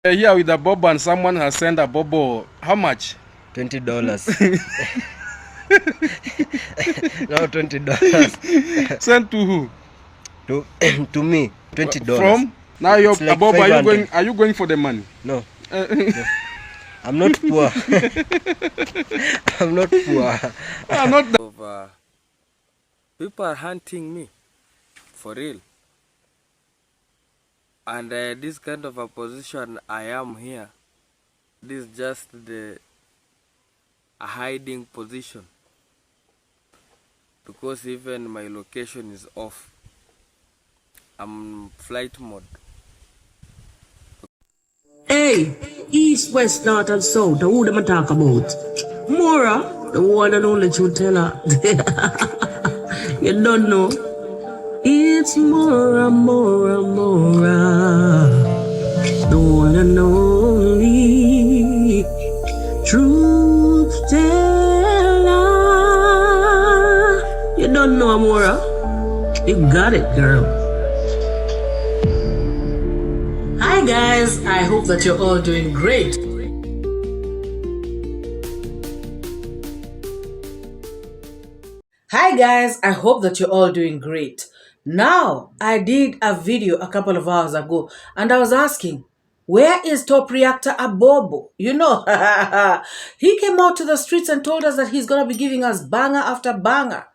Here with Abobo, and someone has sent Abobo how much? $20. No, $20. Sent to who? To me, $20. From? Now you're like Abobo, are you going for the money? No. No. I'm not poor. I'm not poor. I'm not people are hunting me for real, and this kind of a position I am here, this is just a hiding position, because even my location is off. I'm flight mode. Hey, east, west, north, and south. Who them a talk about? MORAA, the one and only truth teller. You don't know. It's MORAA, MORAA, MORAA, the one and only truth teller. You don't know MORAA? You got it, girl. Hi guys, I hope that you're all doing great. Hi guys, I hope that you're all doing great. Now, I did a video a couple of hours ago and I was asking, where is top reactor Abobo? You know, he came out to the streets and told us that he's going to be giving us banger after banger.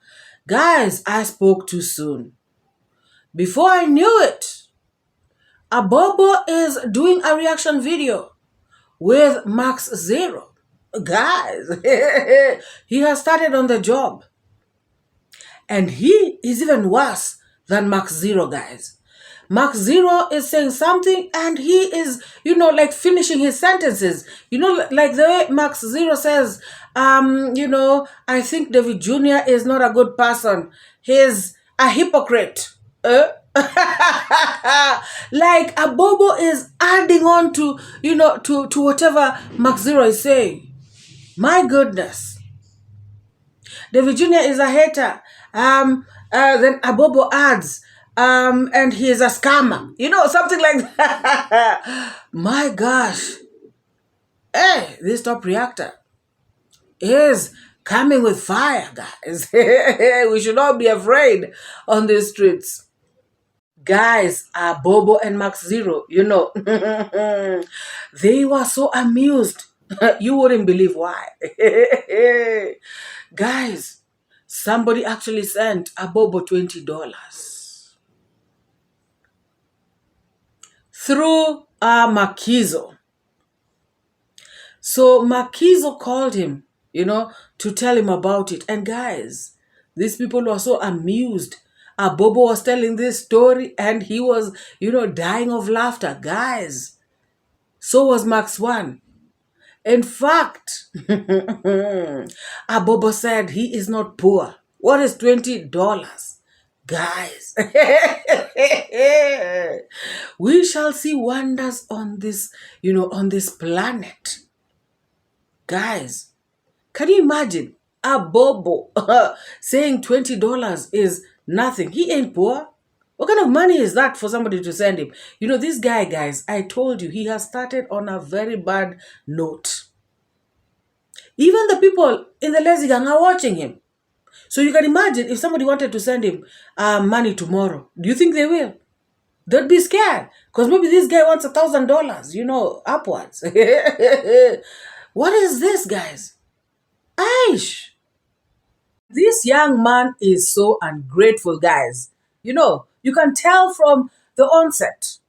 Guys, I spoke too soon. Before I knew it, Abobo is doing a reaction video with Max Zero. Guys, he has started on the job. And he is even worse than Max Zero, guys. Max Zero is saying something and he is, like finishing his sentences. Like the way Max Zero says, I think davyjnr is not a good person. He's a hypocrite. Like Abobo is adding on to whatever Max Zero is saying. My goodness. davyjnr is a hater. Then Abobo adds, and he is a scammer. Something like that. My gosh. Hey, this top reactor is coming with fire, guys. We should not be afraid on the streets. Guys, Abobo and Max Zero, they were so amused. You wouldn't believe why. Guys, somebody actually sent Abobo $20 through Makizo. So Makizo called him, to tell him about it. And guys, these people were so amused. Abobo was telling this story and he was, dying of laughter. Guys, so was Max One. In fact, Abobo said he is not poor. What is $20? Guys, we shall see wonders on this, on this planet. Guys, can you imagine Abobo saying $20 is nothing? He ain't poor. What kind of money is that for somebody to send him? This guy, guys, I told you, he has started on a very bad note. Even the people in the lazy gang are watching him. So you can imagine if somebody wanted to send him money tomorrow. Do you think they will? They'd be scared. Because maybe this guy wants $1,000, upwards. What is this, guys? Aish! This young man is so ungrateful, guys. You can tell from the onset.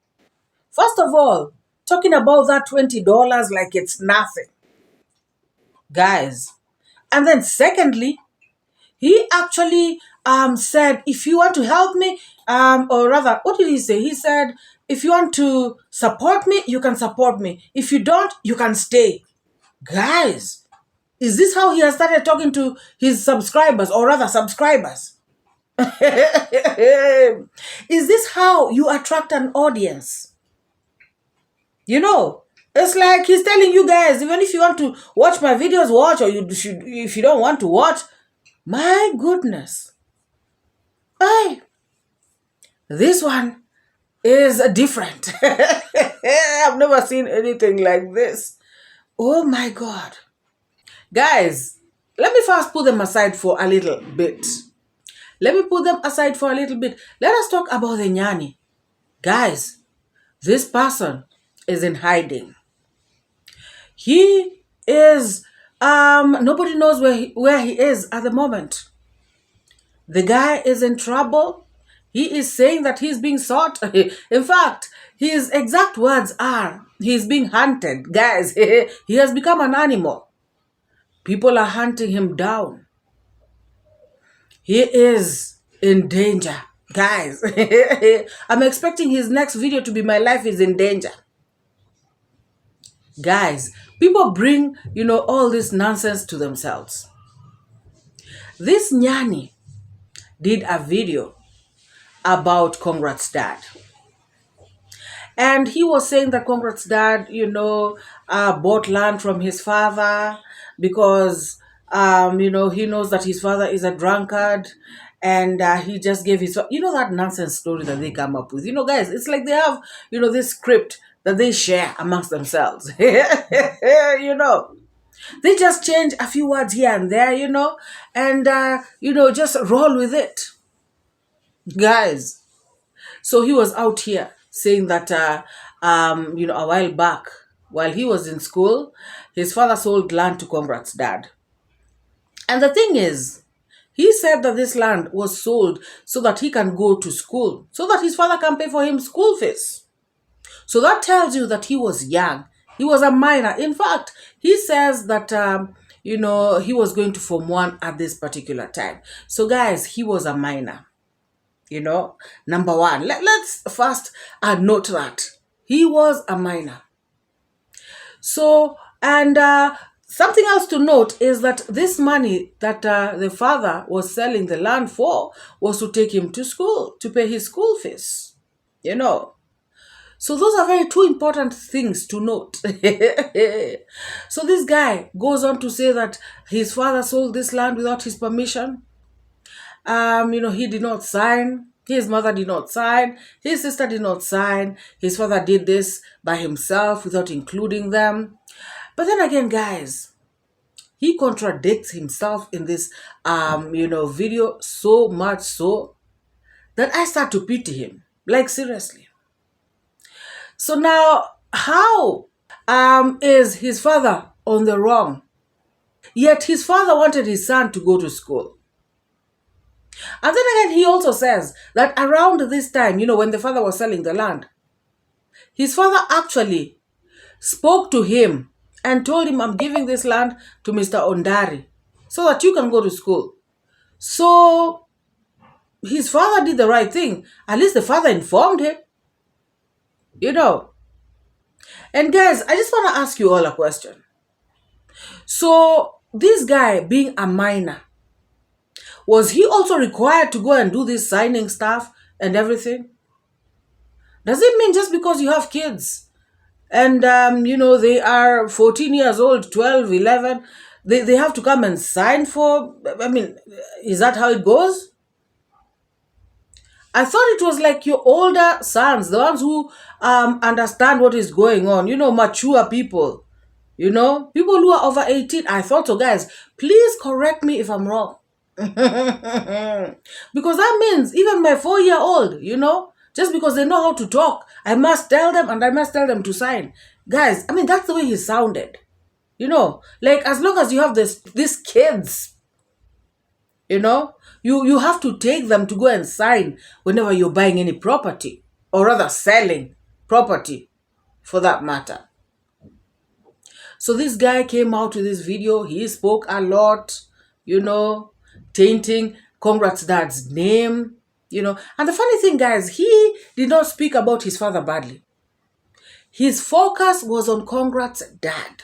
First of all, talking about that $20 like it's nothing. Guys. And then secondly, he actually said, if you want to help me, or rather, what did he say? He said, if you want to support me, you can support me. If you don't, you can stay. Guys, is this how he has started talking to his subscribers, or rather subscribers? Is this how you attract an audience? It's like he's telling you guys, even if you want to watch my videos, watch, or if you don't want to watch, my goodness. Hey, this one is different. I've never seen anything like this. Oh my God. Guys, let me first put them aside for a little bit. Let us talk about the Nyani. Guys, this person is in hiding. He is, nobody knows where he is at the moment. The guy is in trouble. He is saying that he's being sought. In fact, his exact words are, he's being hunted. Guys, he has become an animal. People are hunting him down. He is in danger. Guys, I'm expecting his next video to be "My life is in danger." Guys, people bring, all this nonsense to themselves. This Nyani did a video about Congrats dad. And he was saying that Congrats dad, bought land from his father because, he knows that his father is a drunkard. And he just gave his, that nonsense story that they come up with. Guys, it's like they have, this script that they share amongst themselves. They just change a few words here and there, and, just roll with it. Guys, so he was out here saying that, a while back, while he was in school, his father sold land to Congrats dad. And the thing is, he said that this land was sold so that he can go to school, so that his father can pay for him school fees. So that tells you that he was young. He was a minor. In fact, he says that, he was going to Form 1 at this particular time. So guys, he was a minor. Number one. Let's first note that. He was a minor. So, and something else to note is that this money that the father was selling the land for was to take him to school, to pay his school fees. So those are two important things to note. So this guy goes on to say that his father sold this land without his permission. He did not sign. His mother did not sign. His sister did not sign. His father did this by himself without including them. But then again, guys, he contradicts himself in this, video so much so that I start to pity him. Like, seriously. So now, how is his father on the wrong? Yet his father wanted his son to go to school. And then again, he also says that around this time, when the father was selling the land, his father actually spoke to him and told him, I'm giving this land to Mr. Ondari so that you can go to school. So his father did the right thing. At least the father informed him. And guys, I just want to ask you all a question. So this guy being a minor, was he also required to go and do this signing stuff and everything? Does it mean just because you have kids and, they are 14 years old, 12, 11, they have to come and sign for, is that how it goes? I thought it was like your older sons, the ones who understand what is going on, mature people, people who are over 18. I thought so, guys. Please correct me if I'm wrong. Because that means even my 4-year-old, just because they know how to talk, I must tell them and I must tell them to sign. Guys, that's the way he sounded. Like as long as you have these kids, you have to take them to go and sign whenever you're buying any property, or rather selling property for that matter. So this guy came out with this video. He spoke a lot, tainting Congrats dad's name, And the funny thing, guys, he did not speak about his father badly. His focus was on Congrats dad.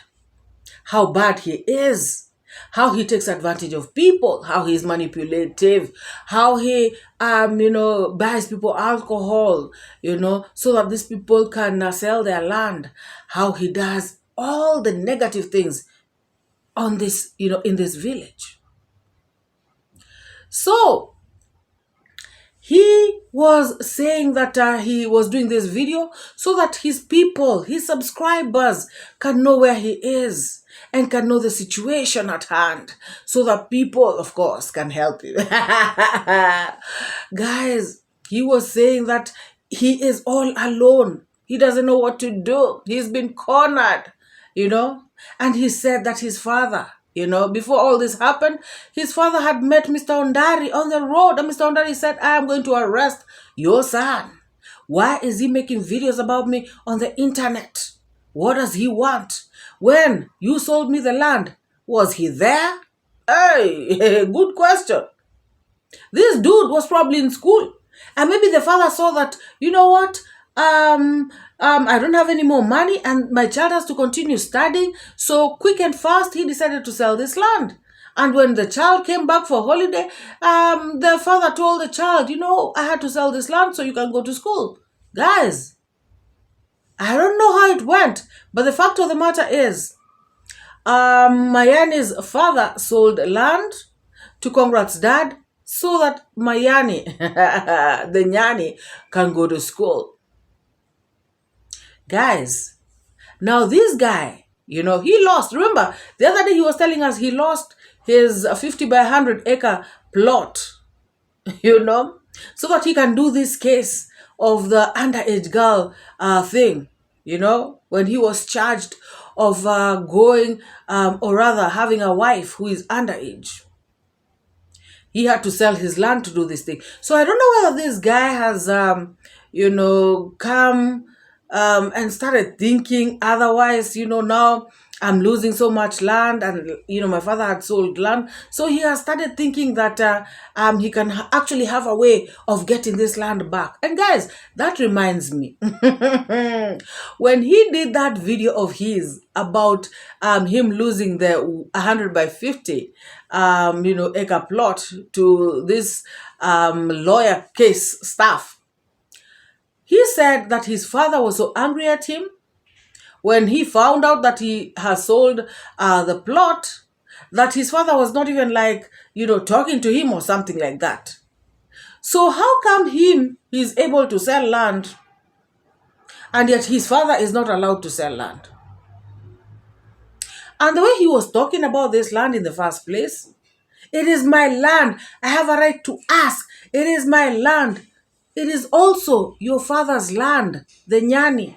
How bad he is. How he takes advantage of people, how he's manipulative, how he, buys people alcohol, so that these people can sell their land, how he does all the negative things on this, in this village. So, He was saying that he was doing this video so that his people, his subscribers, can know where he is and can know the situation at hand, so that people, of course, can help him. Guys, he was saying that he is all alone. He doesn't know what to do. He's been cornered, And he said that his father, before all this happened, his father had met Mr. Ondari on the road. And Mr. Ondari said, I am going to arrest your son. Why is he making videos about me on the internet? What does he want? When you sold me the land, was he there? Hey, good question. This dude was probably in school. And maybe the father saw that, you know what? I don't have any more money and my child has to continue studying. So quick and fast, he decided to sell this land. And when the child came back for holiday, the father told the child, I had to sell this land so you can go to school. Guys, I don't know how it went, but the fact of the matter is, Mayani's father sold land to Congrats' dad so that Mayani, the Nyani, can go to school. Guys, now this guy, he lost. Remember, the other day he was telling us he lost his 50 by 100 acre plot, so that he can do this case of the underage girl thing, when he was charged of going, or rather having a wife who is underage. He had to sell his land to do this thing. So I don't know whether this guy has, come and started thinking otherwise, now I'm losing so much land and, my father had sold land. So he has started thinking that he can actually have a way of getting this land back. And guys, that reminds me, when he did that video of his about him losing the 100 by 50, acre plot to this lawyer case staff, he said that his father was so angry at him when he found out that he has sold the plot, that his father was not even talking to him or something like that. So how come he's able to sell land and yet his father is not allowed to sell land? And the way he was talking about this land in the first place, it is my land. I have a right to ask. It is my land. It is also your father's land, the Nyani.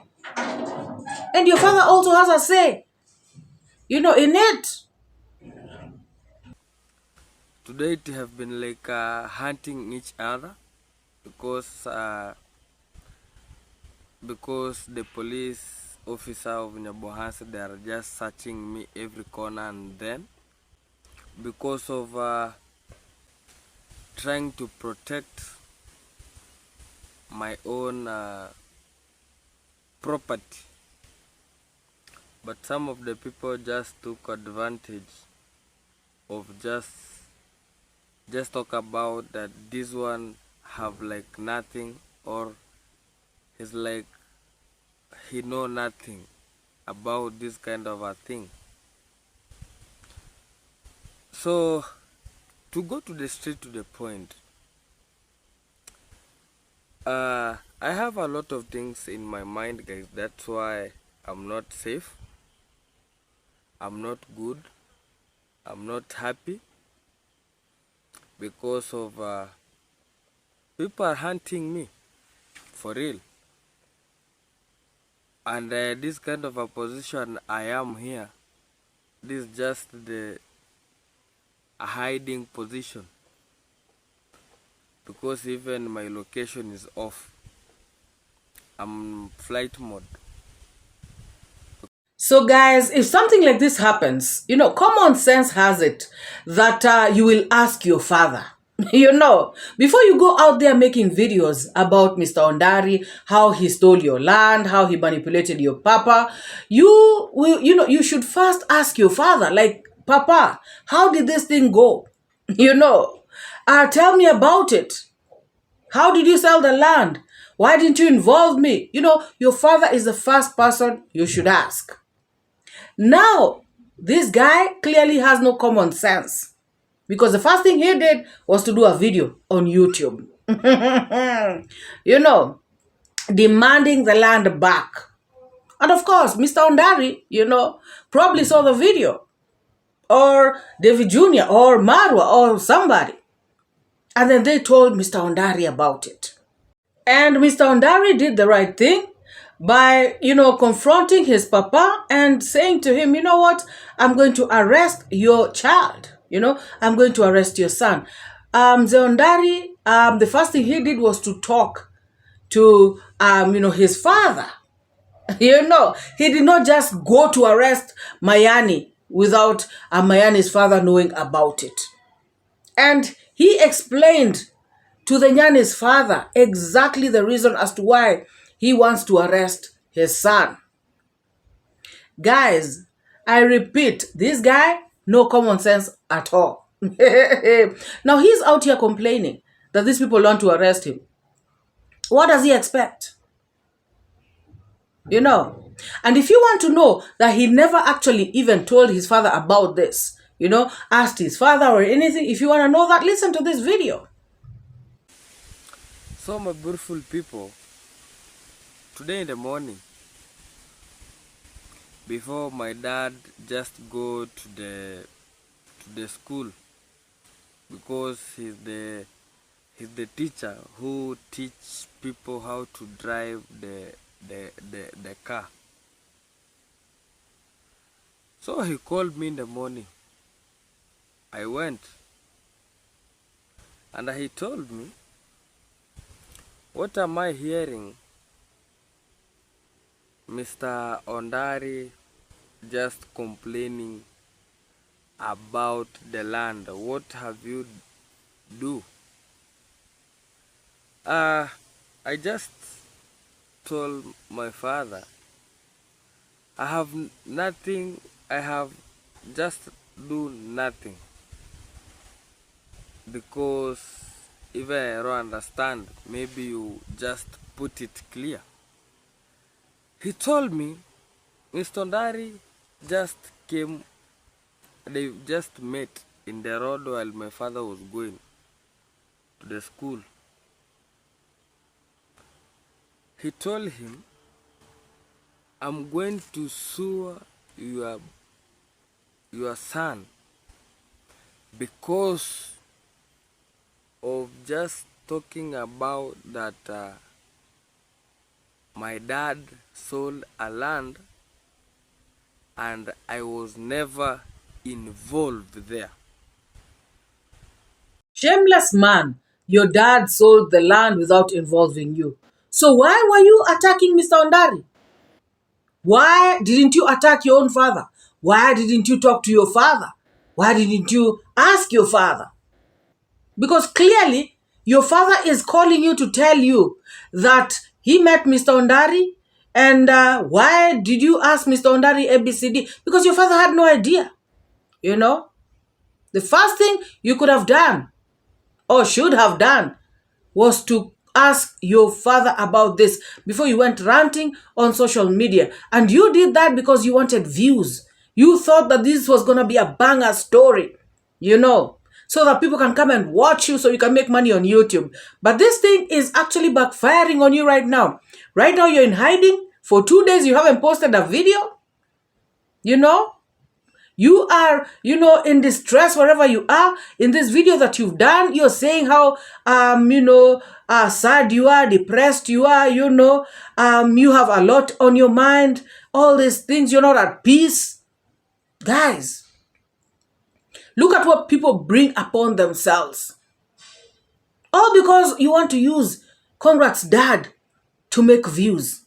And your father also has a say, in it. Today it have been like hunting each other because the police officer of Nyabohansi, they are just searching me every corner and then because of trying to protect my own property. But some of the people just took advantage of just talk about that this one have like nothing, or he's like he know nothing about this kind of a thing. So to go to the straight to the point, I have a lot of things in my mind, guys. That's why I'm not safe, I'm not good, I'm not happy, because of people are hunting me for real. And this kind of a position I am here, this is just a hiding position, because even my location is off. I'm flight mode. So guys, if something like this happens, common sense has it that you will ask your father. Before you go out there making videos about Mr. Ondari, how he stole your land, how he manipulated your papa, you should first ask your father, like, Papa, how did this thing go? Tell me about it. How did you sell the land? Why didn't you involve me? Your father is the first person you should ask. Now, this guy clearly has no common sense, because the first thing he did was to do a video on YouTube. you know, demanding the land back. And of course, Mr. Ondari, probably saw the video, or David Jr. or Marwa or somebody. And then they told Mr. Ondari about it. And Mr. Ondari did the right thing by, confronting his papa and saying to him, you know what, I'm going to arrest your child. I'm going to arrest your son. Ondari, the first thing he did was to talk to, his father. He did not just go to arrest Mayani without Mayani's father knowing about it. And he explained to the Nyani's father exactly the reason as to why he wants to arrest his son. Guys, I repeat, this guy, no common sense at all. Now he's out here complaining that these people want to arrest him. What does he expect? And if you want to know that he never actually even told his father about this, asked his father or anything, if you want to know that, listen to this video. So my beautiful people, today in the morning, before my dad just go to the school, because he's the teacher who teach people how to drive the car. So he called me in the morning. I went and he told me, what am I hearing? Mr. Ondari just complaining about the land. What have you do? I just told my father, I have nothing, I have just do nothing, because if I don't understand, maybe you just put it clear. He told me Mr. Ondari just came, they just met in the road while my father was going to the school. He told him, I'm going to sue your son because of just talking about that my dad sold a land and I was never involved there. Shameless man, your dad sold the land without involving you. So why were you attacking Mr. Ondari? Why didn't you attack your own father? Why didn't you talk to your father? Why didn't you ask your father? Because clearly, your father is calling you to tell you that he met Mr. Ondari, and why did you ask Mr. Ondari ABCD? Because your father had no idea. The first thing you could have done, or should have done, was to ask your father about this before you went ranting on social media. And you did that because you wanted views. You thought that this was going to be a banger story, so that people can come and watch you so you can make money on YouTube. But this thing is actually backfiring on you right now. Right now you're in hiding. For 2 days you haven't posted a video. You are, in distress wherever you are. In this video that you've done, you're saying how, sad you are, depressed you are, you have a lot on your mind, all these things, you're not at peace. Guys, look at what people bring upon themselves. All because you want to use Conrad's dad to make views.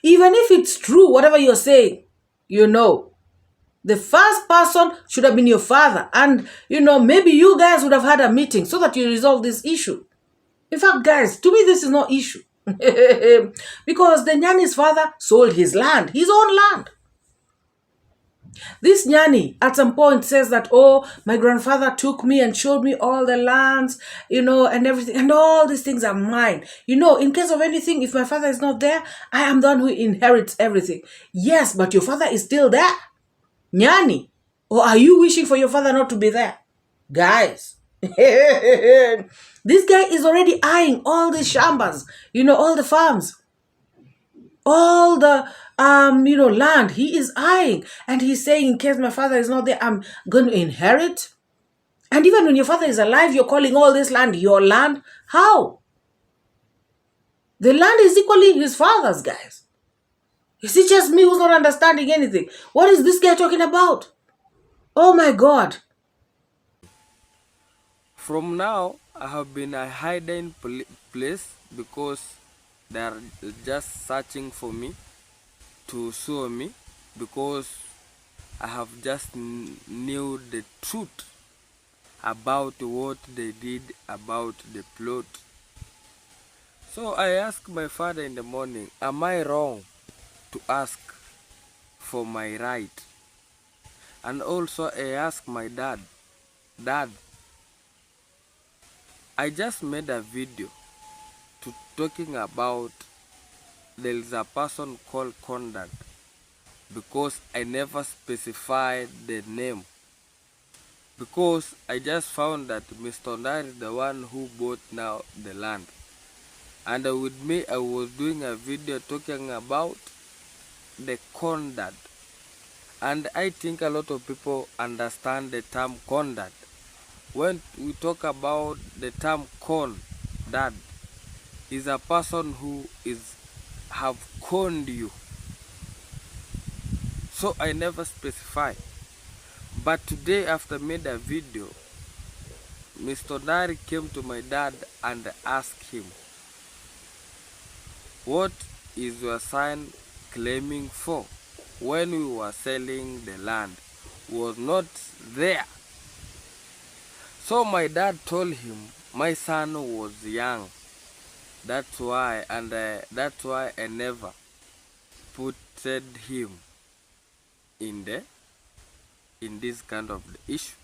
Even if it's true, whatever you're saying, the first person should have been your father. And, maybe you guys would have had a meeting so that you resolve this issue. In fact, guys, to me, this is no issue. Because the Nyani's father sold his land, his own land. This Nyani at some point says that, oh, my grandfather took me and showed me all the lands, and everything. And all these things are mine. In case of anything, if my father is not there, I am the one who inherits everything. Yes, but your father is still there. Nyani, or are you wishing for your father not to be there? Guys, This guy is already eyeing all the shambas, all the farms, all the land. He is eyeing, and he's saying, in case my father is not there, I'm going to inherit. And even when your father is alive, you're calling all this land your land. How? The land is equally his father's, guys. Is it just me who's not understanding anything? What is this guy talking about? Oh my God. From now, I have been a hiding place because they are just searching for me to sue me, because I have just knew the truth about what they did about the plot. So I asked my father in the morning, am I wrong to ask for my right? And also I asked my dad, Dad, I just made a video talking about there is a person called conduct, because I never specified the name, because I just found that Mr. Ndar is the one who bought now the land. And with me, I was doing a video talking about the conduct. And I think a lot of people understand the term conduct. When we talk about the term conduct, is a person who have conned you. So I never specify. But today, after I made a video, Mr. Ndar came to my dad and asked him, what is your son claiming for? When we were selling the land, was not there. So my dad told him my son was young. That's why, and that's why I never put him in this kind of issue.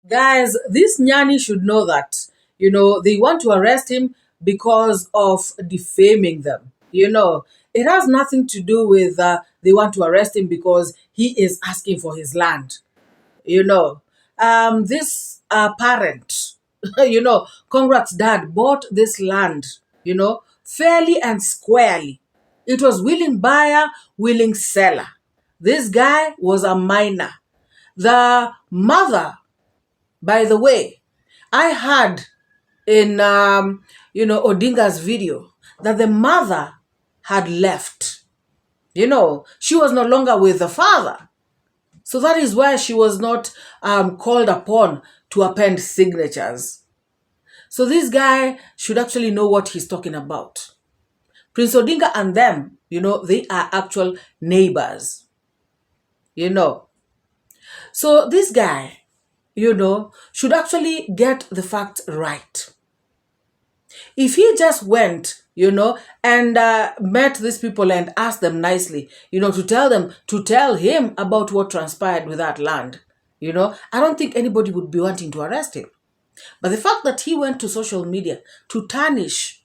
Guys, this Nyani should know that, they want to arrest him because of defaming them. It has nothing to do with they want to arrest him because he is asking for his land. This parent, Congrats dad bought this land, fairly and squarely. It was willing buyer, willing seller. This guy was a minor. The mother, by the way, I heard in Odinga's video that the mother had left. She was no longer with the father. So that is why she was not called upon to append signatures. So this guy should actually know what he's talking about. Prince Odinga and them, they are actual neighbors. So this guy, should actually get the facts right. If he just went, and met these people and asked them nicely, to tell him about what transpired with that land, I don't think anybody would be wanting to arrest him. But the fact that he went to social media to tarnish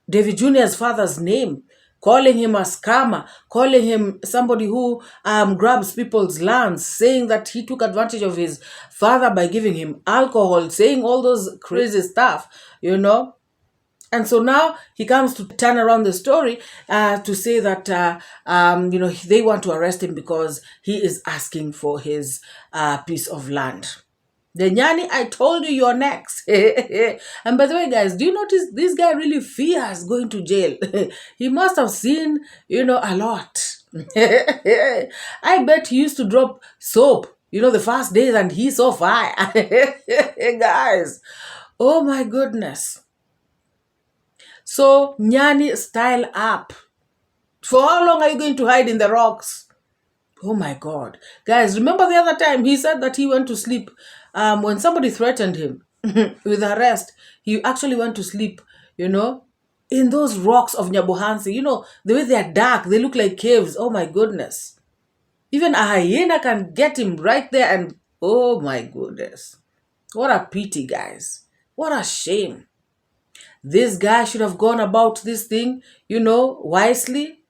David Jr.'s father's name, calling him a scammer, calling him somebody who grabs people's lands, saying that he took advantage of his father by giving him alcohol, saying all those crazy stuff, And so now he comes to turn around the story to say that, they want to arrest him because he is asking for his piece of land. The Nyani, I told you you're next. And by the way, guys, do you notice this guy really fears going to jail? He must have seen, a lot. I bet he used to drop soap, the first days, and he's so fire. Guys, oh my goodness. So, Nyani, style up. For how long are you going to hide in the rocks? Oh my God. Guys, remember the other time he said that he went to sleep when somebody threatened him with arrest. He actually went to sleep, in those rocks of Nyabohansi. The way they are dark, they look like caves. Oh my goodness. Even a hyena can get him right there and, oh my goodness. What a pity, guys. What a shame. This guy should have gone about this thing, wisely.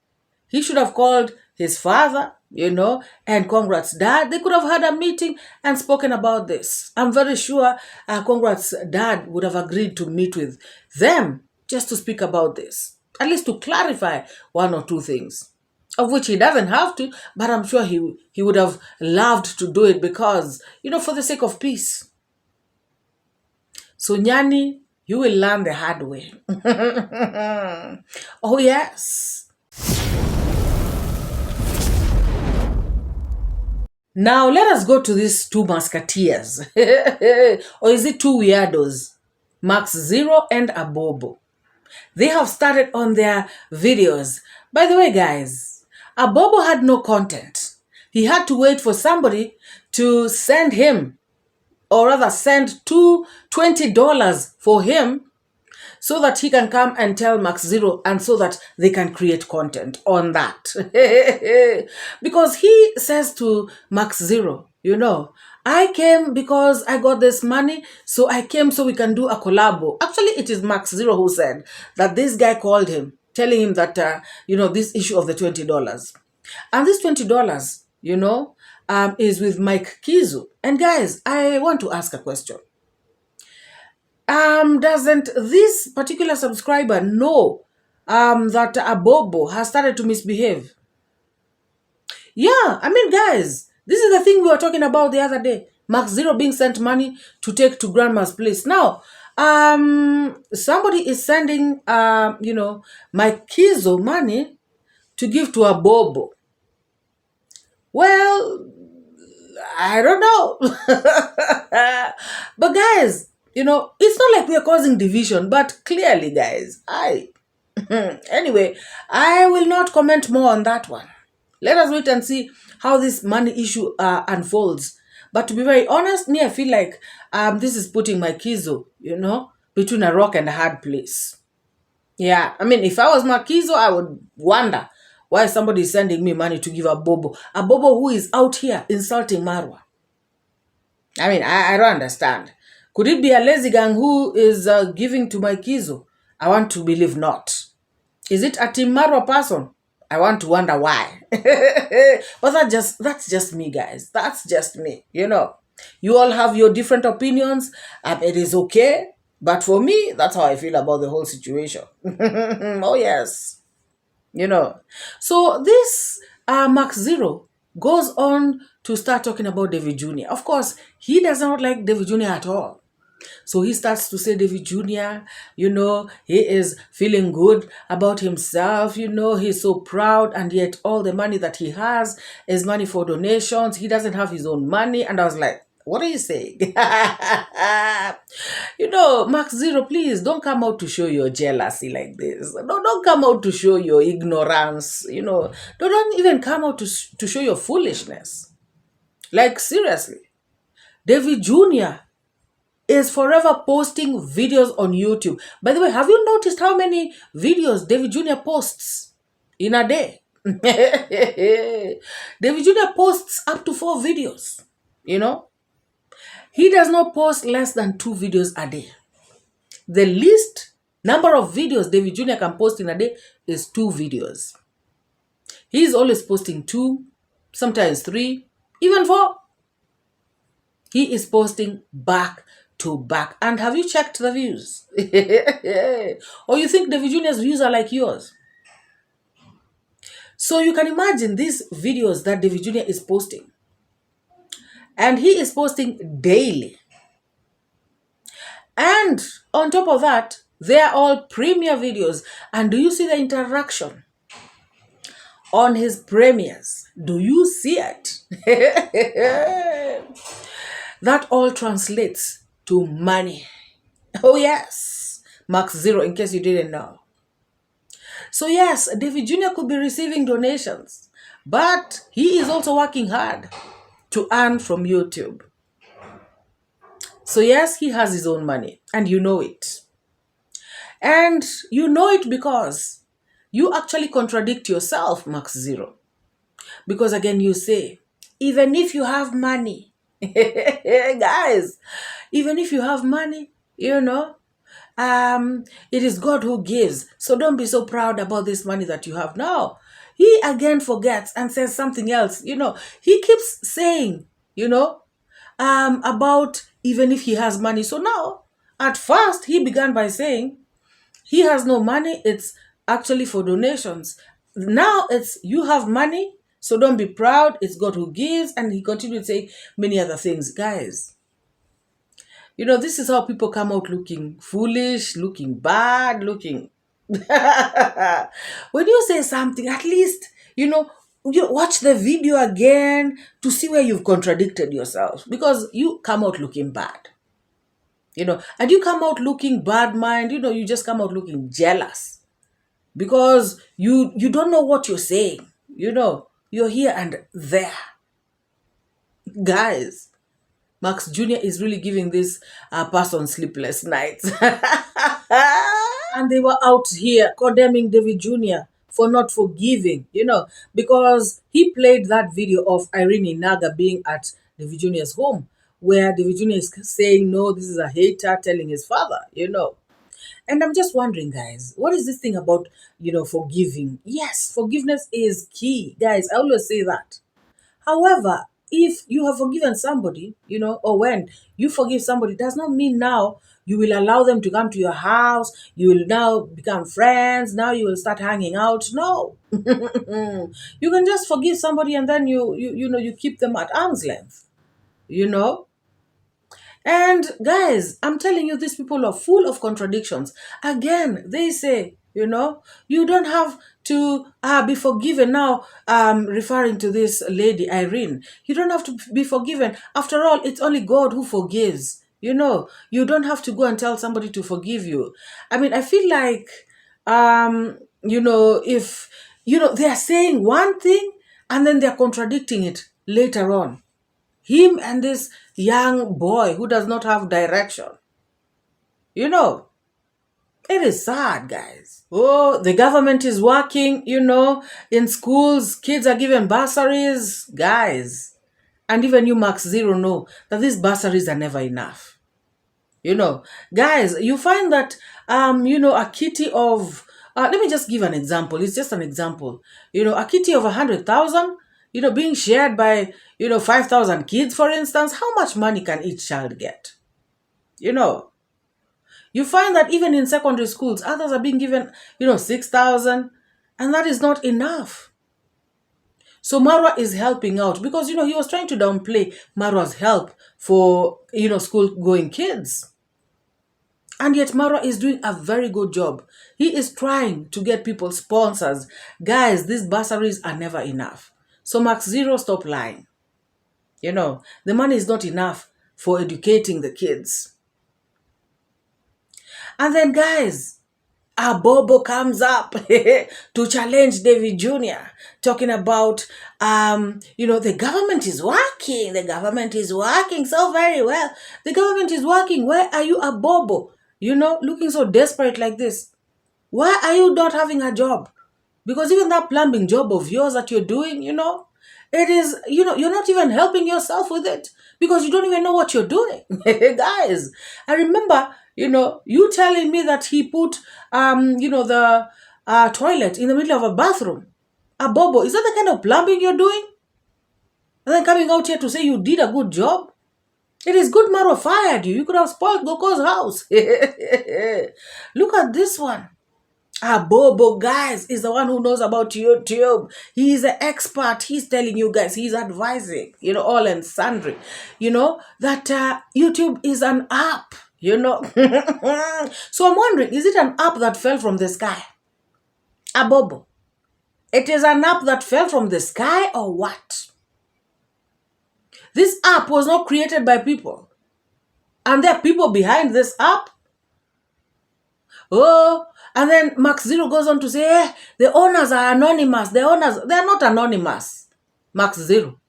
He should have called his father, and congrats dad. They could have had a meeting and spoken about this. I'm very sure congrats dad would have agreed to meet with them just to speak about this, at least to clarify one or two things, of which he doesn't have to, but I'm sure he would have loved to do it because, for the sake of peace. So Nyani, you will learn the hard way. Oh yes. Now let us go to these two musketeers. Or is it two weirdos? Max Zero and Abobo. They have started on their videos. By the way, guys, Abobo had no content. He had to wait for somebody to send him, or rather send $20 for him, so that he can come and tell Max Zero, and so that they can create content on that. Because he says to Max Zero, I came because I got this money, so I came so we can do a collabo. Actually, it is Max Zero who said that this guy called him, telling him that, this issue of the $20. And this $20, is with 𝐿𝐼𝐄𝐒. And guys, I want to ask a question. Doesn't this particular subscriber know that Abobo has started to misbehave? Yeah, I mean, guys, this is the thing we were talking about the other day. Max Zero being sent money to take to grandma's place. Now, somebody is sending, 𝐿𝐼𝐄𝐒 money to give to Abobo. Well, I don't know. But guys, it's not like we are causing division, but clearly, guys, anyway, I will not comment more on that one. Let us wait and see how this money issue unfolds. But to be very honest, I feel like this is putting 𝐿𝐼𝐄𝐒, between a rock and a hard place. Yeah, I mean, if I was 𝐿𝐼𝐄𝐒, I would wonder why somebody is sending me money to give Abobo. Abobo who is out here insulting Marwa. I mean, I don't understand. Could it be a lazy gang who is giving to 𝐿𝐼𝐄𝐒? I want to believe not. Is it a Team Marwa person? I want to wonder why. But that's just me, guys. That's just me. You all have your different opinions. It is okay. But for me, that's how I feel about the whole situation. Oh, yes. So this Max Zero goes on to start talking about davyjnr. Of course, he does not like davyjnr at all. So he starts to say davyjnr, he is feeling good about himself, he's so proud, and yet all the money that he has is money for donations. He doesn't have his own money. And I was like, what are you saying? Max Zero, please don't come out to show your jealousy like this. Don't come out to show your ignorance. Don't even come out to show your foolishness. Like, seriously. davyjnr is forever posting videos on YouTube. By the way, have you noticed how many videos davyjnr posts in a day? davyjnr posts up to 4 videos, He does not post less than 2 videos a day. The least number of videos davyjnr can post in a day is 2 videos. He is always posting 2, sometimes 3, even 4. He is posting back to back. And have you checked the views? Or you think davyjnr's views are like yours? So you can imagine these videos that davyjnr is posting. And he is posting daily. And on top of that, they are all premiere videos. And do you see the interaction on his premieres? Do you see it? That all translates to money. Oh yes, Max Zero, in case you didn't know. So yes, davyjnr could be receiving donations, but he is also working hard to earn from YouTube. So yes, he has his own money, and you know it. And you know it because you actually contradict yourself, Max Zero. Because again, you say, even if you have money, guys, even if you have money, it is God who gives. So don't be so proud about this money that you have now. he again forgets and says something else. He keeps saying, about even if he has money. So now, at first, he began by saying he has no money. It's actually for donations. Now it's you have money, so don't be proud. It's God who gives. And he continued saying many other things. Guys, this is how people come out looking foolish, looking bad, looking. When you say something, at least, you watch the video again to see where you've contradicted yourself, because you come out looking bad. And you come out looking bad mind, you just come out looking jealous because you don't know what you're saying. You're here and there. Guys, Max Jr. is really giving this person sleepless nights. And they were out here condemning David Jr. for not forgiving, because he played that video of Irene Naga being at David Jr.'s home, where David Jr. is saying, no, this is a hater, telling his father, And I'm just wondering, guys, what is this thing about, forgiving? Yes, forgiveness is key. Guys, I always say that. However, if you have forgiven somebody, or when you forgive somebody, does not mean now you will allow them to come to your house. You will now become friends. Now you will start hanging out. No. You can just forgive somebody and then you keep them at arm's length. And guys, I'm telling you, these people are full of contradictions. Again, they say, you don't have to be forgiven now, referring to this lady, Irene. You don't have to be forgiven. After all, it's only God who forgives. You don't have to go and tell somebody to forgive you. I mean, I feel like, if, they're saying one thing and then they're contradicting it later on. Him and this young boy who does not have direction. It is sad, guys. Oh, the government is working, in schools, kids are given bursaries, guys. And even you, Max Zero, know that these bursaries are never enough. Guys, you find that, a kitty of, let me just give an example. It's just an example. A kitty of 100,000, being shared by, 5,000 kids, for instance, how much money can each child get? You find that even in secondary schools, others are being given, 6,000, and that is not enough. So MORAA is helping out because, he was trying to downplay MORAA's help for, school-going kids. And yet MORAA is doing a very good job. He is trying to get people sponsors. Guys, these bursaries are never enough. So Max Zero, stop lying. The money is not enough for educating the kids. And then, guys, Abobo comes up to challenge David Jr., talking about, the government is working. The government is working so very well. The government is working. Where are you, Abobo? Looking so desperate like this. Why are you not having a job? Because even that plumbing job of yours that you're doing, it is, you're not even helping yourself with it because you don't even know what you're doing. Guys, I remember, you telling me that he put, the toilet in the middle of a bathroom. Abobo, is that the kind of plumbing you're doing? And then coming out here to say you did a good job? It is good MORAA fired you. You could have spoiled Goko's house. Look at this one. Abobo, guys, is the one who knows about YouTube. He is an expert. He's telling you guys, he's advising, all and sundry, that YouTube is an app, So I'm wondering, is it an app that fell from the sky? Abobo, it is an app that fell from the sky or what? This app was not created by people. And there are people behind this app. Oh, and then Max Zero goes on to say, the owners are anonymous. The owners, they are not anonymous. Max Zero.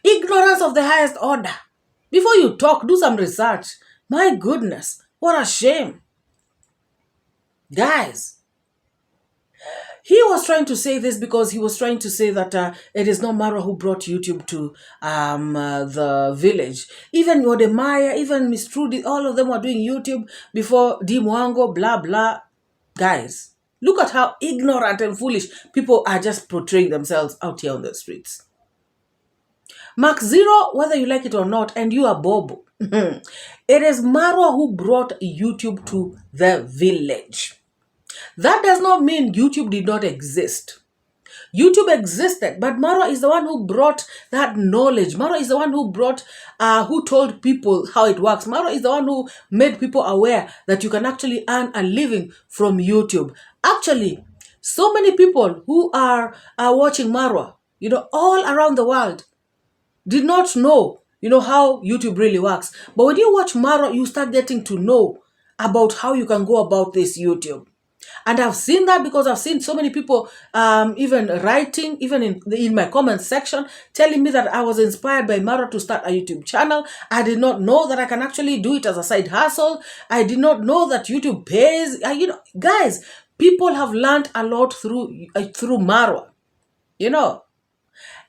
Ignorance of the highest order. Before you talk, do some research. My goodness, what a shame. Guys, he was trying to say this because he was trying to say that it is not MORAA who brought YouTube to the village. Even Wodemaya, even Miss Trudy, all of them were doing YouTube before DeeMwango, blah, blah. Guys, Look at how ignorant and foolish people are just portraying themselves out here on the streets. Max Zero, whether you like it or not, and you are Bobo. It is Marwa who brought YouTube to the village. That does not mean YouTube did not exist. YouTube existed, but Marwa is the one who brought that knowledge. Marwa is the one who brought, who told people how it works. Marwa is the one who made people aware that you can actually earn a living from YouTube. Actually, so many people who are watching Marwa, all around the world, did not know, how YouTube really works. But when you watch Marwa, you start getting to know about how you can go about this YouTube. And I've seen that because I've seen so many people even writing, even in my comment section, telling me that I was inspired by Marwa to start a YouTube channel. I did not know that I can actually do it as a side hustle. I did not know that YouTube pays. Guys, people have learned a lot through Marwa,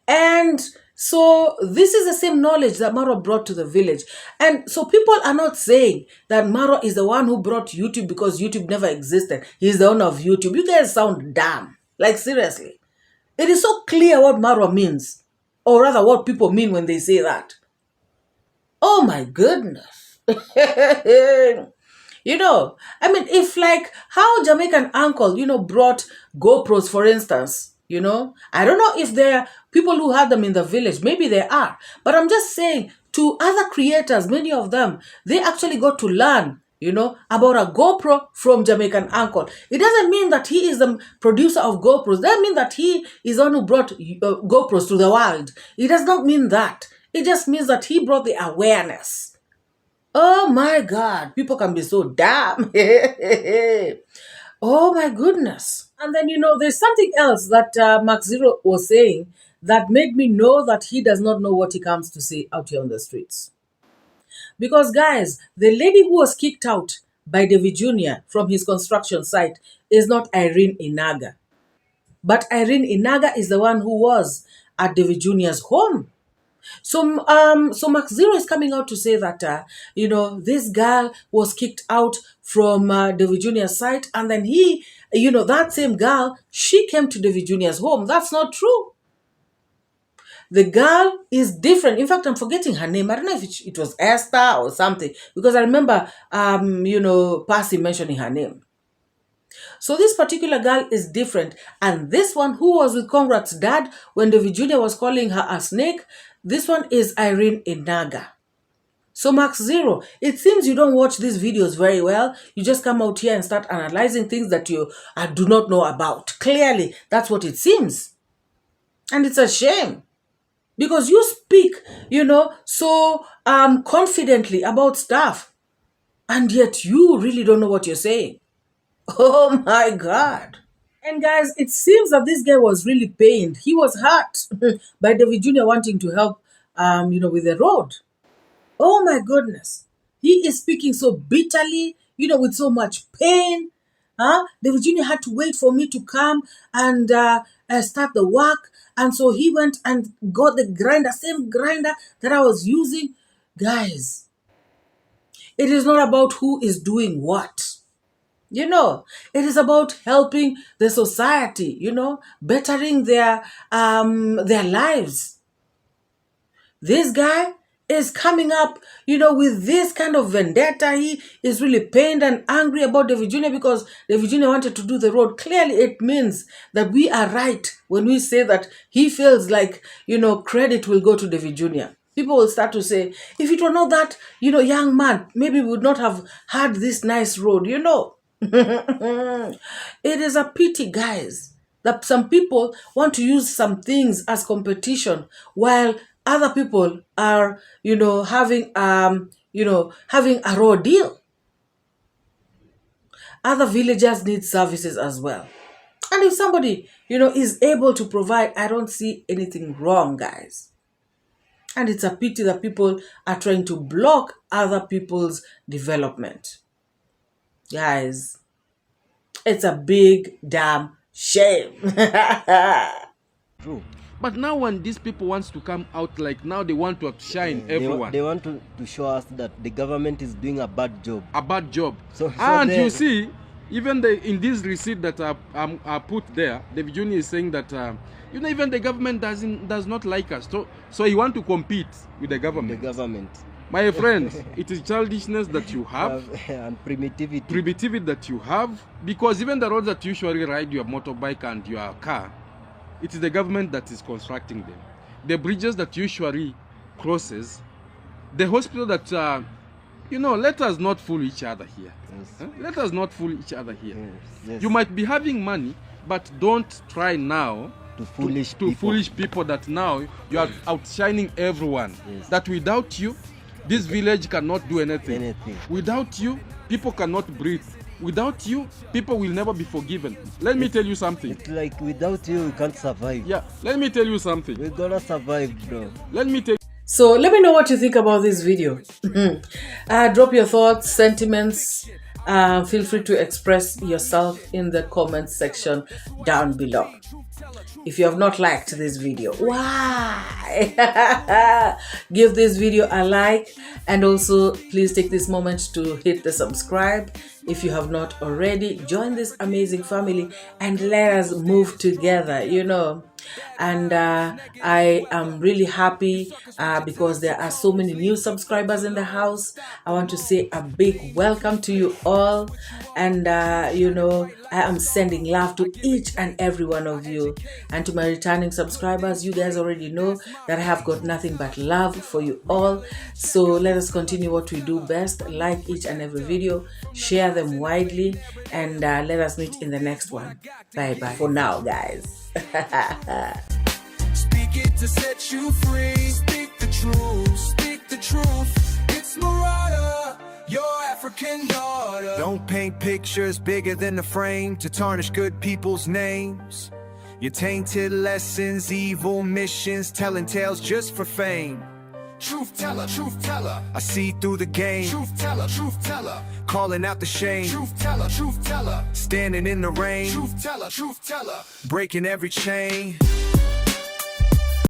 And so this is the same knowledge that Marwa brought to the village. And so people are not saying that Marwa is the one who brought YouTube because YouTube never existed. He's the owner of YouTube. You guys sound dumb. Like, seriously. It is so clear what Marwa means. Or rather, what people mean when they say that. Oh my goodness. If like how Jamaican uncle, brought GoPros, for instance, I don't know if there are people who had them in the village. Maybe there are. But I'm just saying, to other creators, many of them, they actually got to learn, about a GoPro from Jamaican uncle. It doesn't mean that he is the producer of GoPros. It doesn't mean that he is the one who brought GoPros to the world. It does not mean that. It just means that he brought the awareness. Oh my God, people can be so dumb. Oh my goodness. And then, there's something else that Max Zero was saying that made me know that he does not know what he comes to say out here on the streets. Because, guys, the lady who was kicked out by davyjnr from his construction site is not Irene Inaga. But Irene Inaga is the one who was at davyjnr's home. So Max Zero is coming out to say that, this girl was kicked out from davyjnr's site, and then he, that same girl, she came to davyjnr's home. That's not true. The girl is different. In fact, I'm forgetting her name. I don't know if it was Esther or something, because I remember, Percy mentioning her name. So this particular girl is different. And this one who was with Conrad's dad when davyjnr was calling her a snake, this one is Irene Inaga. So Max Zero, it seems you don't watch these videos very well. You just come out here and start analyzing things that you do not know about. Clearly, that's what it seems. And it's a shame. Because you speak, so confidently about stuff. And yet you really don't know what you're saying. Oh my God. And guys, it seems that this guy was really pained. He was hurt by davyjnr wanting to help, with the road. Oh my goodness. He is speaking so bitterly, with so much pain. davyjnr had to wait for me to come and start the work. And so he went and got the grinder, same grinder that I was using. Guys, it is not about who is doing what. It is about helping the society, bettering their lives. This guy is coming up, with this kind of vendetta. He is really pained and angry about davyjnr because davyjnr wanted to do the road. Clearly, it means that we are right when we say that he feels like, credit will go to davyjnr. People will start to say, if it were not that, young man, maybe we would not have had this nice road, It is a pity, guys, that some people want to use some things as competition while other people are, having a raw deal. Other villagers need services as well. And if somebody, is able to provide, I don't see anything wrong, guys. And it's a pity that people are trying to block other people's development. Guys, it's a big damn shame. True. But now when these people wants to come out, like now they want to outshine everyone. They want to show us that the government is doing a bad job. A bad job. So and then, you see, Even in this receipt that are put there, davyjnr is saying that you know, even the government does not like us. So he want to compete with the government. The government. My friends, it is childishness that you have and primitivity. Primitivity that you have, because even the roads that you usually ride your motorbike and your car, it is the government that is constructing them. The bridges that usually crosses, the hospital that you know, let us not fool each other here. Yes. Let us not fool each other here. Yes. Yes. You might be having money, but don't try now to foolish people that now you are outshining everyone. Yes. That without you, this village cannot do anything. Without you, people cannot breathe. Without you, people will never be forgiven. Let me tell you something. It's like without you, we can't survive. Yeah, let me tell you something. We're gonna survive, bro. Let me tell you. So let me know what you think about this video. Drop your thoughts, sentiments. Feel free to express yourself in the comment section down below. If you have not liked this video, why? Give this video a like, and also please take this moment to hit the subscribe if you have not already. Join this amazing family and let us move together, you know. And I am really happy because there are so many new subscribers in the house. I want to say a big welcome to you all, and you know, I am sending love to each and every one of you. And to my returning subscribers, you guys already know that I have got nothing but love for you all. So let us continue what we do best: like each and every video, share them widely, and let us meet in the next one. Bye bye for now, guys. Speak it to set you free. Speak the truth. Speak the truth. It's MORAA, your African daughter. Don't paint pictures bigger than the frame to tarnish good people's names. Your tainted lessons, evil missions, telling tales just for fame. Truth teller, I see through the game. Truth teller, calling out the shame. Truth teller, standing in the rain. Truth teller, breaking every chain.